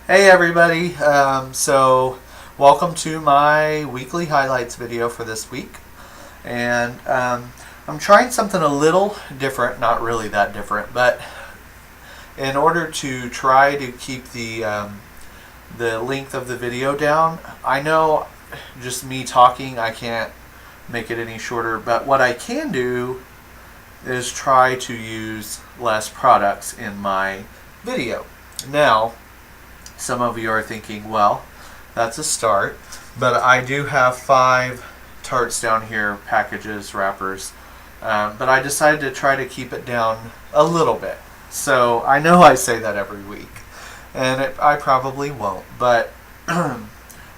Hey everybody, so welcome to my weekly highlights video for this week. And I'm trying something a little different, not really that different, but in order to try to keep the length of the video down, I know just me talking, I can't make it any shorter, but what I can do is try to use less products in my video. Now, some of you are thinking, well, that's a start, but I do have 5 tarts down here, packages, wrappers, but I decided to try to keep it down a little bit. So I know I say that every week, and I probably won't, but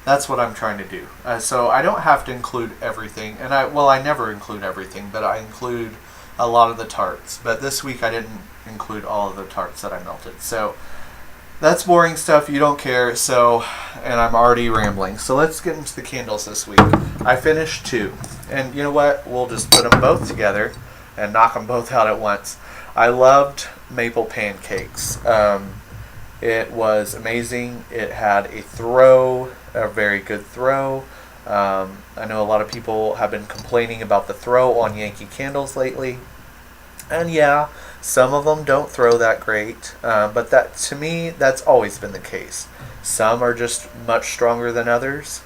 that's what I'm trying to do. So I don't have to include everything, and I never include everything, but I include a lot of the tarts. But this week I didn't include all of the tarts that I melted. So that's boring stuff, you don't care, and I'm already rambling. So let's get into the candles this week. I finished 2. And you know what? We'll just put them both together and knock them both out at once. I loved maple pancakes. It was amazing. It had a very good throw. I know a lot of people have been complaining about the throw on Yankee Candles lately. And yeah, some of them don't throw that great, but that, to me, that's always been the case. Some are just much stronger than others,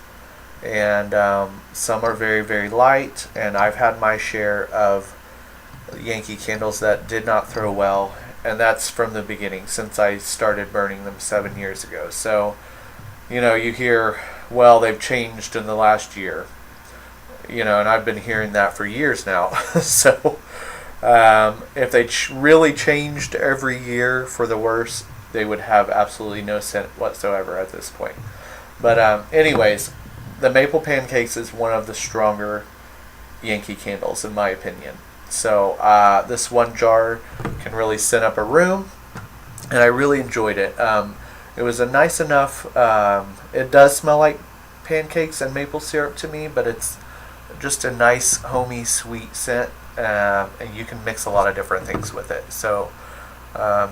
and some are very, very light, and I've had my share of Yankee Candles that did not throw well, and that's from the beginning, since I started burning them 7 years ago. So, you hear, well, they've changed in the last year, and I've been hearing that for years now. So if they really changed every year for the worse, they would have absolutely no scent whatsoever at this point. But anyways, the maple pancakes is one of the stronger Yankee Candles in my opinion. So this one jar can really scent up a room, and I really enjoyed it. It was a nice enough, it does smell like pancakes and maple syrup to me, but it's just a nice homey sweet scent. And you can mix a lot of different things with it. So, I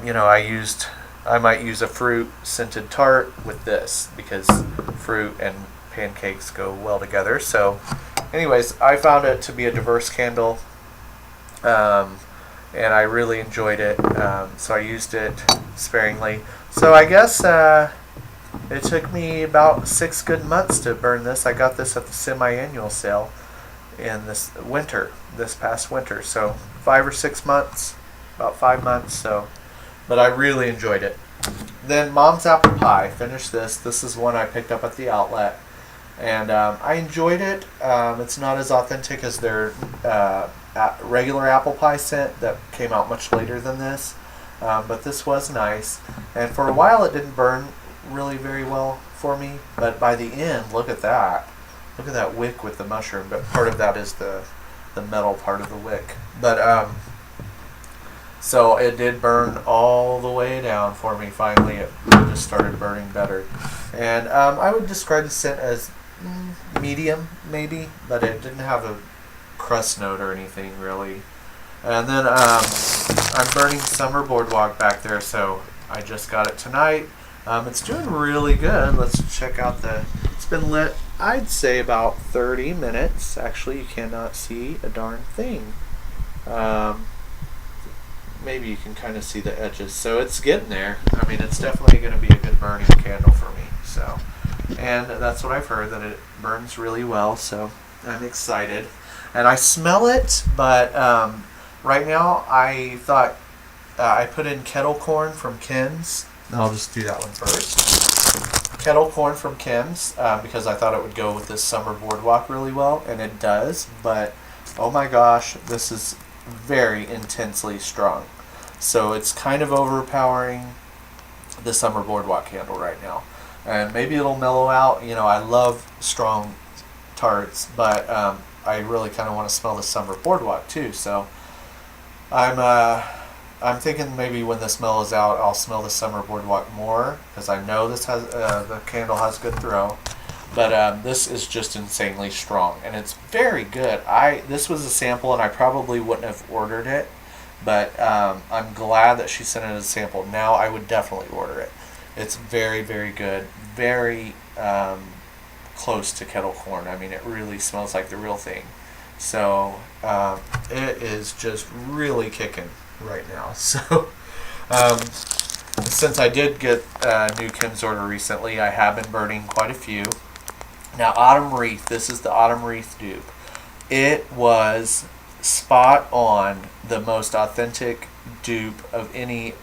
might use a fruit scented tart with this because fruit and pancakes go well together. So, anyways, I found it to be a diverse candle, and I really enjoyed it. So I used it sparingly. So I guess it took me about 6 good months to burn this. I got this at the semi-annual sale in this past winter, so 5 or 6 months, about 5 months. So, but I really enjoyed it. Then Mom's apple pie, finished this. This is one I picked up at the outlet, and I enjoyed it. It's not as authentic as their regular apple pie scent that came out much later than this, but this was nice. And for a while, it didn't burn really very well for me, but by the end, look at that. Look at that wick with the mushroom, but part of that is the metal part of the wick. But so it did burn all the way down for me. Finally, it just started burning better. And I would describe the scent as medium, maybe, but it didn't have a crust note or anything really. And then I'm burning Summer Boardwalk back there, so I just got it tonight. It's doing really good. Let's check out it's been lit, I'd say, about 30 minutes. Actually, you cannot see a darn thing. Maybe you can kind of see the edges. So it's getting there. I mean, it's definitely going to be a good burning candle for me. So, and that's what I've heard, that it burns really well. So I'm excited. And I smell it, but right now I thought I put in kettle corn from Ken's. I'll just do that one first. Kettle corn from Ken's, because I thought it would go with this Summer Boardwalk really well, and it does, but oh my gosh, this is very intensely strong. So it's kind of overpowering the Summer Boardwalk candle right now. And maybe it'll mellow out. I love strong tarts, but I really kind of want to smell the Summer Boardwalk too. So I'm thinking maybe when this mellows out, I'll smell the Summer Boardwalk more, because I know this has the candle has good throw. But this is just insanely strong, and it's very good. This was a sample, and I probably wouldn't have ordered it, but I'm glad that she sent it as a sample. Now I would definitely order it. It's very, very good. Very close to kettle corn. I mean, it really smells like the real thing. So it is just really kicking right now. So since I did get a new Kim's order recently, I have been burning quite a few. Now, Autumn Wreath, this is the Autumn Wreath dupe. It was spot on the most authentic dupe of any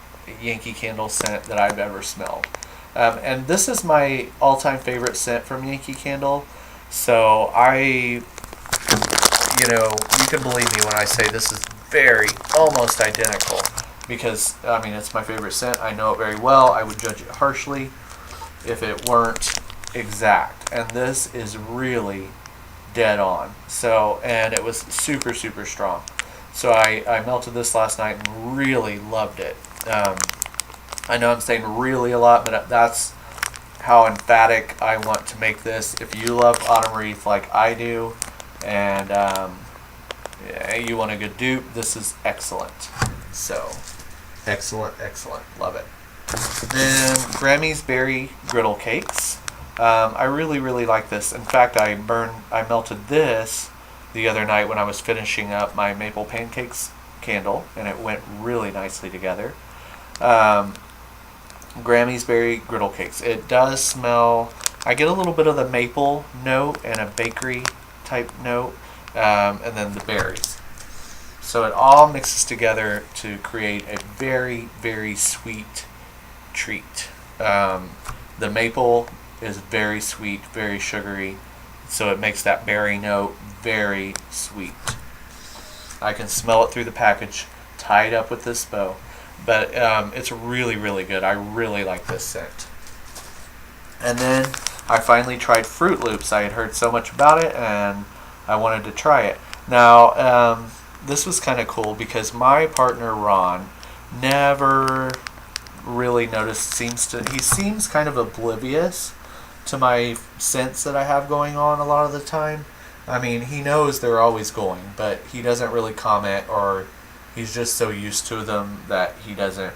Yankee Candle scent that I've ever smelled. And this is my all-time favorite scent from Yankee Candle. So you can believe me when I say this is almost identical. Because, I mean, it's my favorite scent. I know it very well. I would judge it harshly if it weren't exact. And this is really dead on. So, and it was super, super strong. So I melted this last night and really loved it. I know I'm saying really a lot, but that's how emphatic I want to make this. If you love Autumn Wreath like I do, and you want a good dupe, this is excellent. So, excellent, love it. Then Grammy's Berry Griddle Cakes. I really, really like this. In fact, I melted this the other night when I was finishing up my maple pancakes candle, and it went really nicely together. Grammy's Berry Griddle Cakes. It does smell, I get a little bit of the maple note and a bakery type note, and then the berries. So it all mixes together to create a very, very sweet treat. The maple is very sweet, very sugary, so it makes that berry note very sweet. I can smell it through the package, tied up with this bow. But it's really, really good. I really like this scent. And then I finally tried Fruit Loops. I had heard so much about it, and I wanted to try it. Now, this was kind of cool because my partner, Ron, never really noticed, he seems kind of oblivious to my scents that I have going on a lot of the time. I mean, he knows they're always going, but he doesn't really comment, or he's just so used to them that he doesn't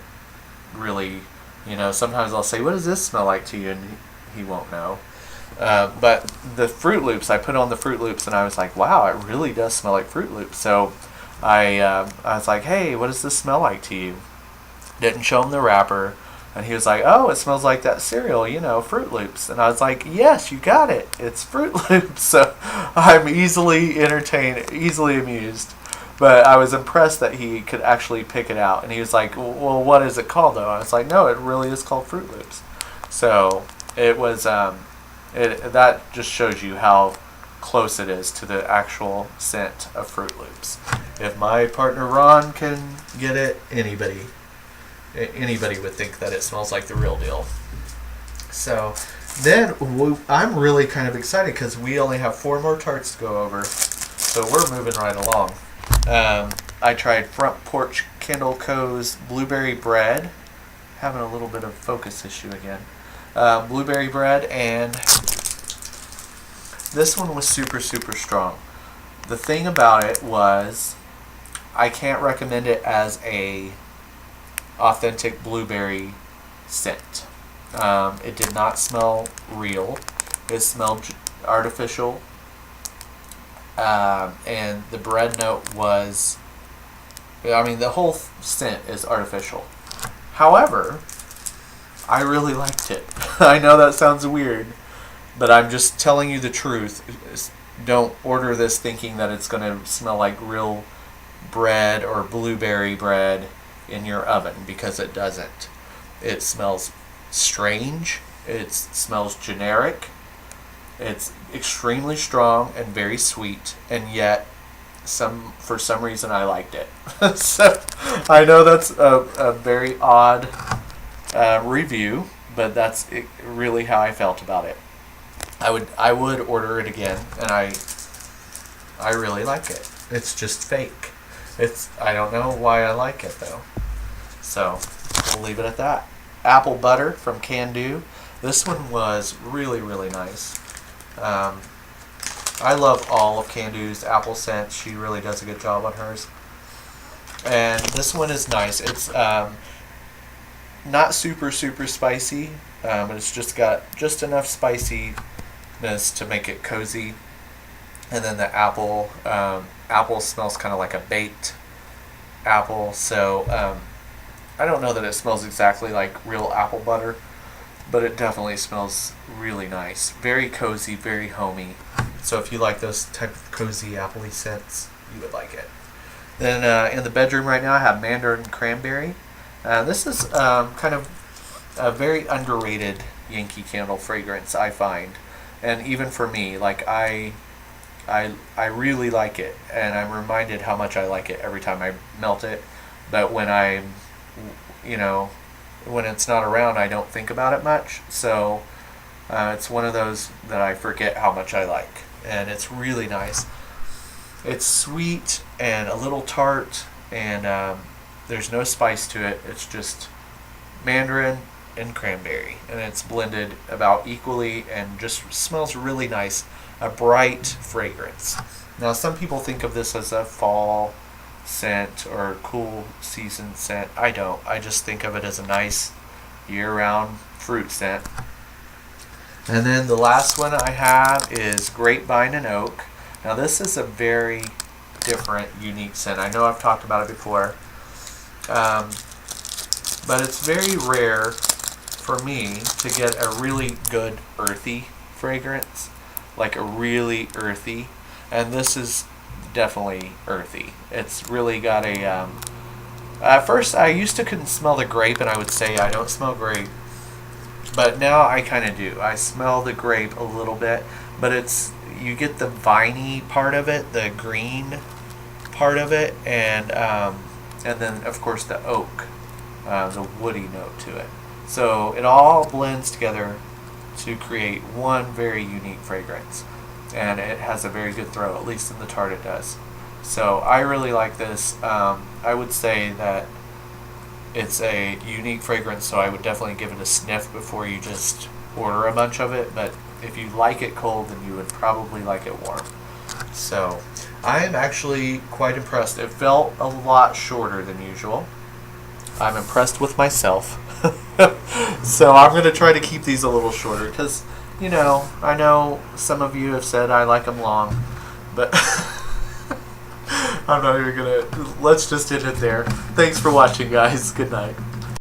really, sometimes I'll say, what does this smell like to you? And he won't know. But the Fruit Loops, I put on the Fruit Loops and I was like, wow, it really does smell like Fruit Loops. So I was like, hey, what does this smell like to you? Didn't show him the wrapper. And he was like, oh, it smells like that cereal, Fruit Loops. And I was like, yes, you got it. It's Fruit Loops. So I'm easily entertained, easily amused. But I was impressed that he could actually pick it out. And he was like, well, what is it called, though? I was like, no, it really is called Fruit Loops. So it was, that just shows you how close it is to the actual scent of Fruit Loops. If my partner Ron can get it, anybody would think that it smells like the real deal. So then I'm really kind of excited because we only have 4 more tarts to go over. So we're moving right along. I tried Front Porch Candle Co.'s Blueberry Bread. Having a little bit of focus issue again. Blueberry Bread, and this one was super, super strong. The thing about it was I can't recommend it as a authentic blueberry scent. It did not smell real. It smelled artificial. And the bread note was, the whole scent is artificial. However, I really liked it. I know that sounds weird, but I'm just telling you the truth. Don't order this thinking that it's going to smell like real bread or blueberry bread in your oven, because it doesn't. It smells strange. It smells generic. It's extremely strong and very sweet, and yet for some reason I liked it. So I know that's a very odd review, but that's really how I felt about it. I would order it again, and I really like it. It's just fake. I don't know why I like it though. So we'll leave it at that. Apple Butter from Can Do. This one was really, really nice. I love all of Can Do's apple scents. She really does a good job on hers. And this one is nice. It's not super spicy, but it's just got just enough spiciness to make it cozy. And then the apple smells kind of like a baked apple, so I don't know that it smells exactly like real apple butter, but it definitely smells really nice. Very cozy, very homey. So if you like those type of cozy appley scents, you would like it. Then in the bedroom right now I have mandarin cranberry. This is kind of a very underrated Yankee Candle fragrance, I find. And even for me, like I really like it, and I'm reminded how much I like it every time I melt it. But when when it's not around, I don't think about it much. So it's one of those that I forget how much I like, and it's really nice. It's sweet and a little tart, and there's no spice to it. It's just mandarin and cranberry, and it's blended about equally and just smells really nice. A bright fragrance. Now, some people think of this as a fall scent or cool season scent. I don't. I just think of it as a nice year-round fruit scent. And then the last one I have is grapevine and oak. Now, this is a very different, unique scent. I know I've talked about it before, but it's very rare for me to get a really good earthy fragrance, like a really earthy, and this is definitely earthy. It's really got a at first I used to couldn't smell the grape, and I would say I don't smell grape, but now I kind of do. I smell the grape a little bit, but you get the viney part of it, the green part of it, and then of course the oak, the woody note to it. So it all blends together to create one very unique fragrance, and it has a very good throw, at least in the tart it does. So I really like this. I would say that it's a unique fragrance, so I would definitely give it a sniff before you just order a bunch of it, but if you like it cold, then you would probably like it warm. So I am actually quite impressed. It felt a lot shorter than usual. I'm impressed with myself. So I'm going to try to keep these a little shorter because, I know some of you have said I like them long, but I'm not even going to. Let's just end it there. Thanks for watching, guys. Good night.